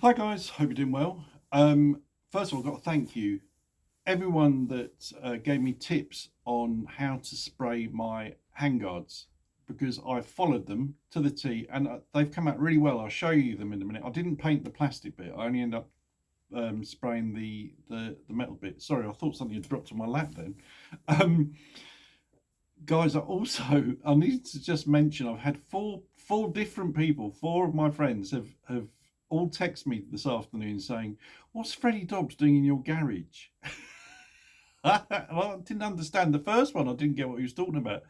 Hi guys, hope you're doing well. First of all, I've got to thank you, everyone that gave me tips on how to spray my handguards, because I followed them to the T and they've come out really well. I'll show you them in a minute. I didn't paint the plastic bit. I only end up spraying the metal bit. Sorry, I thought something had dropped on my lap then. Um, Guys, I need to just mention I've had four different people, four of my friends have all texted me this afternoon saying, "What's Freddie Dobbs doing in your garage?" I didn't understand the first one. I didn't get what he was talking about.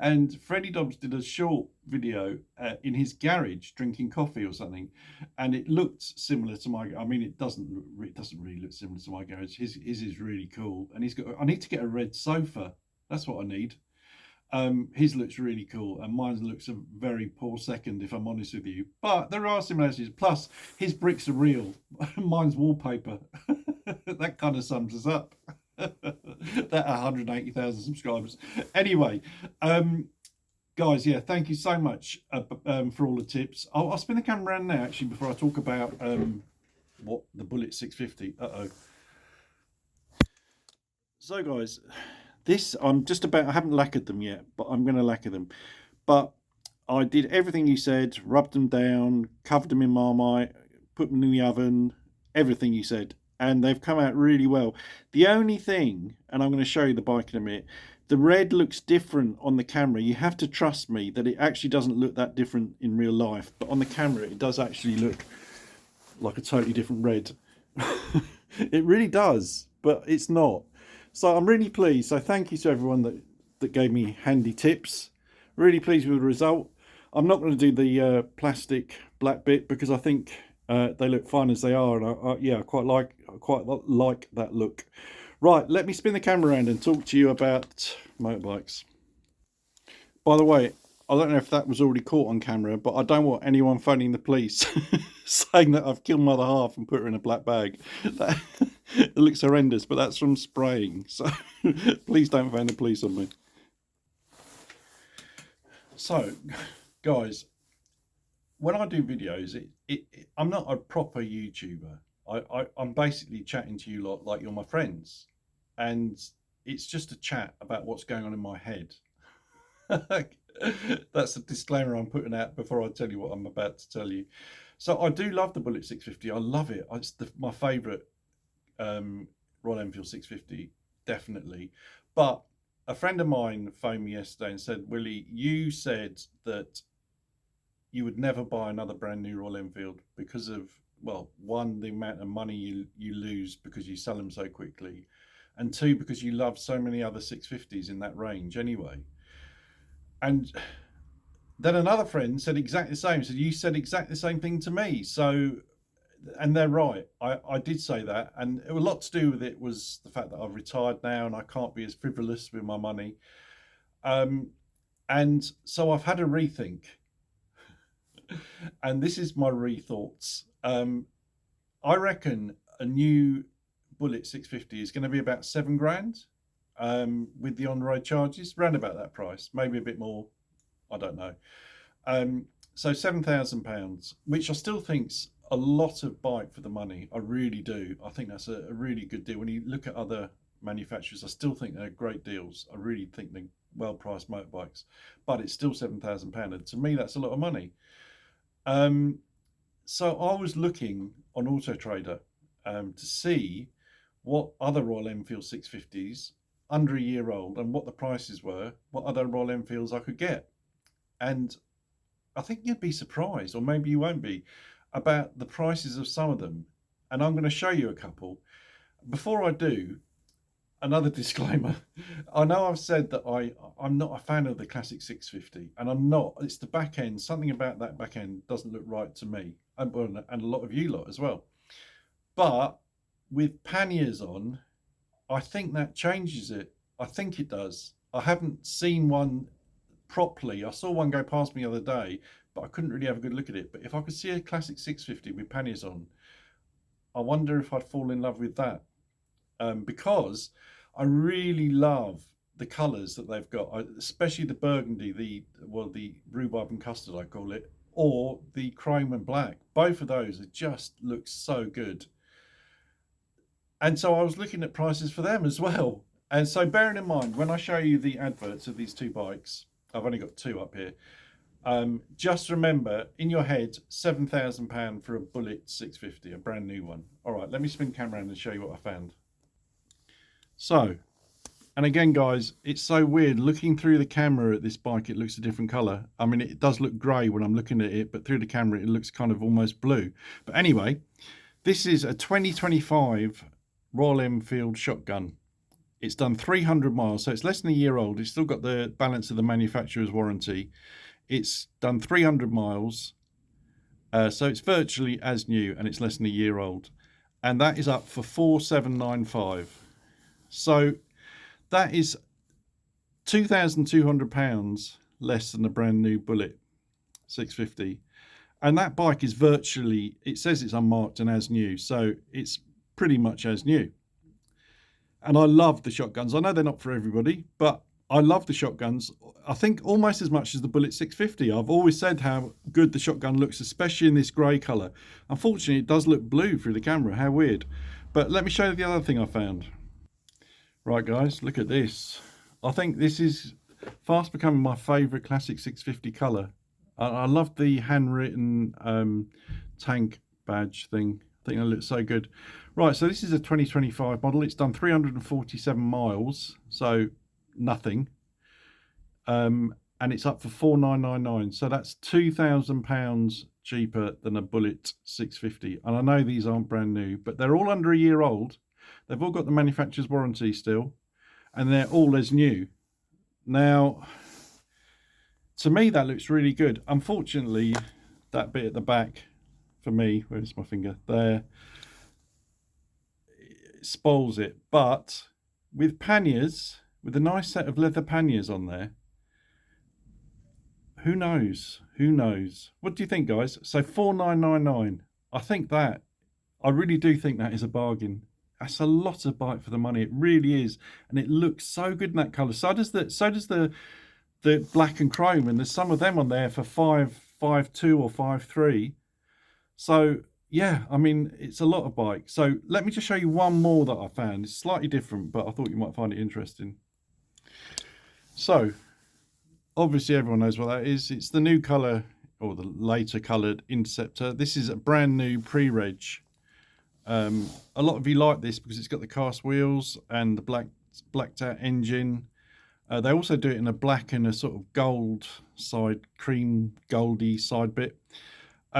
And Freddie Dobbs did a short video in his garage drinking coffee or something, and it looked similar to my. I mean, it doesn't really look similar to my garage. His is really cool, and he's got. I need to get a red sofa. That's what I need. His looks really cool, and mine looks a very poor second, if I'm honest with you. But there are similarities. Plus, his bricks are real. Mine's wallpaper. That kind of sums us up. That 180,000 subscribers. Anyway, guys, yeah, thank you so much for all the tips. I'll spin the camera around now, actually, before I talk about what the Bullet 650. Uh-oh. So, guys, this I'm just about. I haven't lacquered them yet, but I'm going to lacquer them. But I did everything you said, rubbed them down, covered them in Marmite, put them in the oven, everything you said, and they've come out really well. The only thing, and I'm going to show you the bike in a minute, the red looks different on the camera. You have to trust me that it actually doesn't look that different in real life, but on the camera it does actually look like a totally different red. It really does, but it's not. So I'm really pleased. So thank you to everyone that gave me handy tips. Really pleased with the result. I'm not going to do the plastic black bit because I think they look fine as they are, and yeah, I quite like that look. Right, let me spin the camera around and talk to you about motorbikes. By the way, I don't know if that was already caught on camera, but I don't want anyone phoning the police saying that I've killed my other half and put her in a black bag. That, it looks horrendous, but that's from spraying. So please don't phone the police on me. So, guys, when I do videos, I'm not a proper YouTuber. I'm basically chatting to you like you're my friends, and it's just a chat about what's going on in my head. That's a disclaimer I'm putting out before I tell you what I'm about to tell you. So I do love the Bullet 650. I love it. It's my favourite Royal Enfield 650, definitely. But a friend of mine phoned me yesterday and said, "Willie, you said that you would never buy another brand new Royal Enfield because of, well, one, the amount of money you lose because you sell them so quickly, and two, because you love so many other 650s in that range anyway." And then another friend said exactly the same. Said, "You said exactly the same thing to me." So, and they're right. I did say that, and a lot to do with it was the fact that I've retired now and I can't be as frivolous with my money. Um, and so I've had a rethink, and this is my rethoughts. I reckon a new Bullet 650 is going to be about 7 grand, with the on-road charges, round about that price, maybe a bit more. I don't know. Um, so £7,000, which I still think's a lot of bike for the money. I really do. I think that's a really good deal. When you look at other manufacturers, I still think they're great deals. I really think they're well-priced motorbikes, but it's still £7,000, and to me, that's a lot of money. Um, so I was looking on Auto Trader to see what other Royal Enfield 650s under a year old and what the prices were, what other Royal Enfields I could get. And I think you'd be surprised, or maybe you won't be, about the prices of some of them. And I'm going to show you a couple. Before I do, another disclaimer. I know I've said that I'm not a fan of the classic 650, and I'm not. It's the back end. Something about that back end doesn't look right to me, and a lot of you lot as well. But with panniers on, I think that changes it. I think it does. I haven't seen one properly. I saw one go past me the other day, but I couldn't really have a good look at it. But if I could see a classic 650 with panniers on, I wonder if I'd fall in love with that, because I really love the colours that they've got, especially the burgundy, the rhubarb and custard, I call it. or the chrome and black. Both of those are just look so good. And so I was looking at prices for them as well. And so bearing in mind, when I show you the adverts of these two bikes, I've only got two up here. Just remember in your head, £7,000 for a Bullet 650, a brand new one. All right, let me spin camera around and show you what I found. So, and again, guys, it's so weird looking through the camera at this bike. It looks a different color. I mean, it does look grey when I'm looking at it, but through the camera, it looks kind of almost blue. But anyway, this is a 2025 Royal Enfield shotgun. It's done 300 miles, so it's less than a year old. It's still got the balance of the manufacturer's warranty. It's done 300 miles, so it's virtually as new, and it's less than a year old. And that is up for 4,795. So that is £2,200 less than a brand new Bullet 650. And that bike is virtually, it says it's unmarked and as new, so it's pretty much as new. And I love the shotguns. I know they're not for everybody, but I love the shotguns. I think almost as much as the Bullet 650. I've always said how good the shotgun looks, especially in this grey colour. Unfortunately, it does look blue through the camera. How weird. But let me show you the other thing I found. Right, guys, look at this. I think this is fast becoming my favourite classic 650 colour. I love the handwritten tank badge thing. I think that looks so good. Right, so this is a 2025 model. It's done 347 miles, so nothing. And it's up for 4,999. So that's £2,000 cheaper than a Bullet 650. And I know these aren't brand new, but they're all under a year old. They've all got the manufacturer's warranty still, and they're all as new. Now, to me, that looks really good. Unfortunately, that bit at the back, for me, where's my finger? There, it spoils it. But with panniers, with a nice set of leather panniers on there, who knows? Who knows? What do you think, guys? So 4,999. I think that, I really do think that is a bargain. That's a lot of bike for the money. It really is, and it looks so good in that colour. So does the black and chrome, and there's some of them on there for 552 or 53. So yeah, I mean, it's a lot of bike. So let me just show you one more that I found. It's slightly different, but I thought you might find it interesting. So obviously everyone knows what that is. It's the new colour, or the later coloured Interceptor. This is a brand new pre-reg. A lot of you like this because it's got the cast wheels and the blacked out engine. They also do it in a black and a sort of gold side, cream goldy side bit.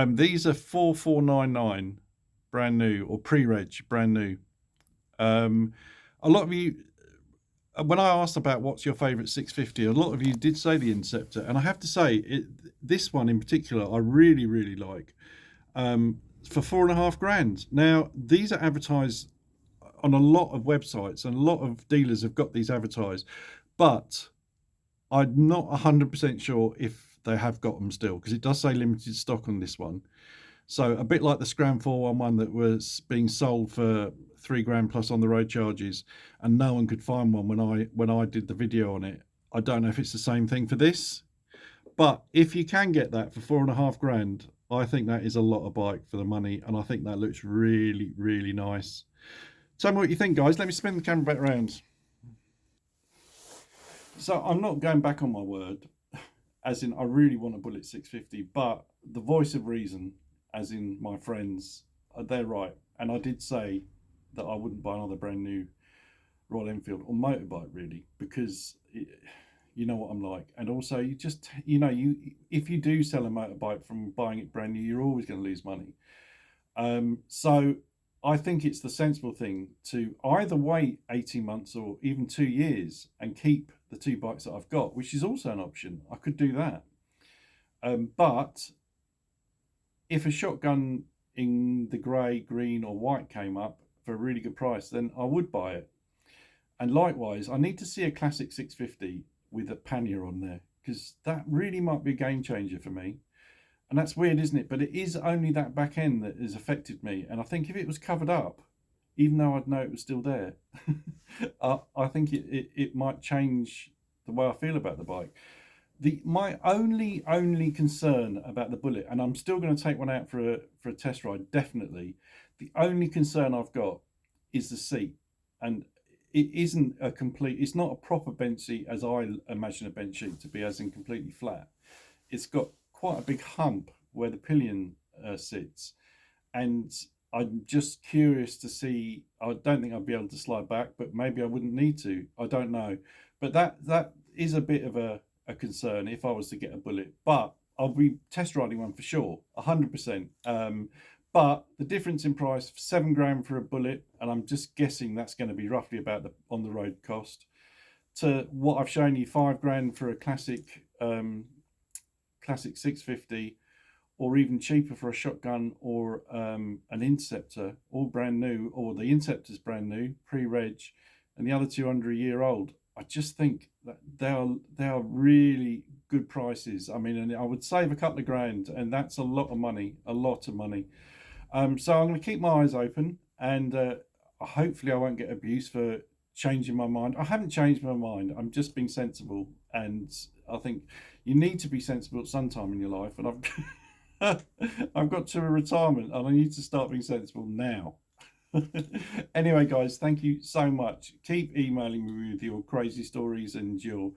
These are 4,499 brand new, or pre-reg brand new. A lot of you, when I asked about what's your favourite 650, a lot of you did say the Interceptor, and I have to say this one in particular I really like. For £4,500. Now these are advertised on a lot of websites, and a lot of dealers have got these advertised, but I'm not 100% sure if they have got them still, because it does say limited stock on this one. So a bit like the Scram 411 that was being sold for £3,000 plus on the road charges, and no one could find one when I did the video on it. I don't know if it's the same thing for this, but if you can get that for £4,500, I think that is a lot of bike for the money, and I think that looks really nice. Tell me what you think, guys. Let me spin the camera back around. So I'm not going back on my word, as in I really want a Bullet 650, but the voice of reason, as in my friends, they're right. And I did say that I wouldn't buy another brand new Royal Enfield or motorbike, really, because you know what I'm like. And also, you just, if you do sell a motorbike from buying it brand new, you're always going to lose money. So I think it's the sensible thing to either wait 18 months or even 2 years and keep the two bikes that I've got, which is also an option. I could do that. But if a shotgun in the grey, green or white came up for a really good price, then I would buy it. And likewise, I need to see a classic 650 with a pannier on there, because that really might be a game changer for me. And that's weird, isn't it? But it is only that back end that has affected me. And I think if it was covered up, even though I'd know it was still there, I think it might change the way I feel about the bike. My only concern about the Bullet, and I'm still going to take one out for a test ride, definitely. The only concern I've got is the seat, and it isn't a complete. It's not a proper bench seat as I imagine a bench seat to be, as in completely flat. It's got quite a big hump where the pillion sits, and I'm just curious to see. I don't think I'd be able to slide back, but maybe I wouldn't need to. I don't know, but that is a bit of a concern if I was to get a Bullet. But I'll be test riding one for sure, 100%. But the difference in price, 7 grand for a Bullet, and I'm just guessing that's going to be roughly about the on the road cost, to what I've shown you, 5 grand for a classic 650, or even cheaper for a shotgun or an Interceptor, all brand new, or the Interceptor's brand new, pre-reg, and the other two under a year old. I just think that they are really good prices. I mean, and I would save a couple of grand, and that's a lot of money, a lot of money. So I'm going to keep my eyes open, and hopefully I won't get abuse for changing my mind. I haven't changed my mind. I'm just being sensible, and I think you need to be sensible at some time in your life. And I've got to a retirement, and I need to start being sensible now. Anyway, guys, thank you so much. Keep emailing me with your crazy stories and your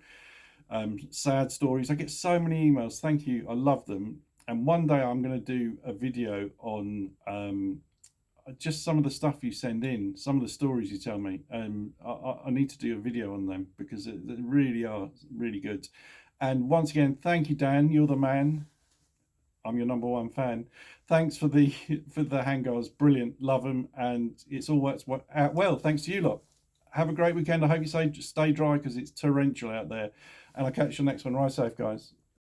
sad stories. I get so many emails. Thank you. I love them. And one day I'm going to do a video on just some of the stuff you send in, some of the stories you tell me. I need to do a video on them because they really are really good. And once again, thank you, Dan. You're the man. I'm your number one fan. Thanks for the handguards. Brilliant. Love them. And it's all worked out well. Thanks to you lot. Have a great weekend. I hope you stay dry because it's torrential out there. And I'll catch you next one. Ride safe, guys.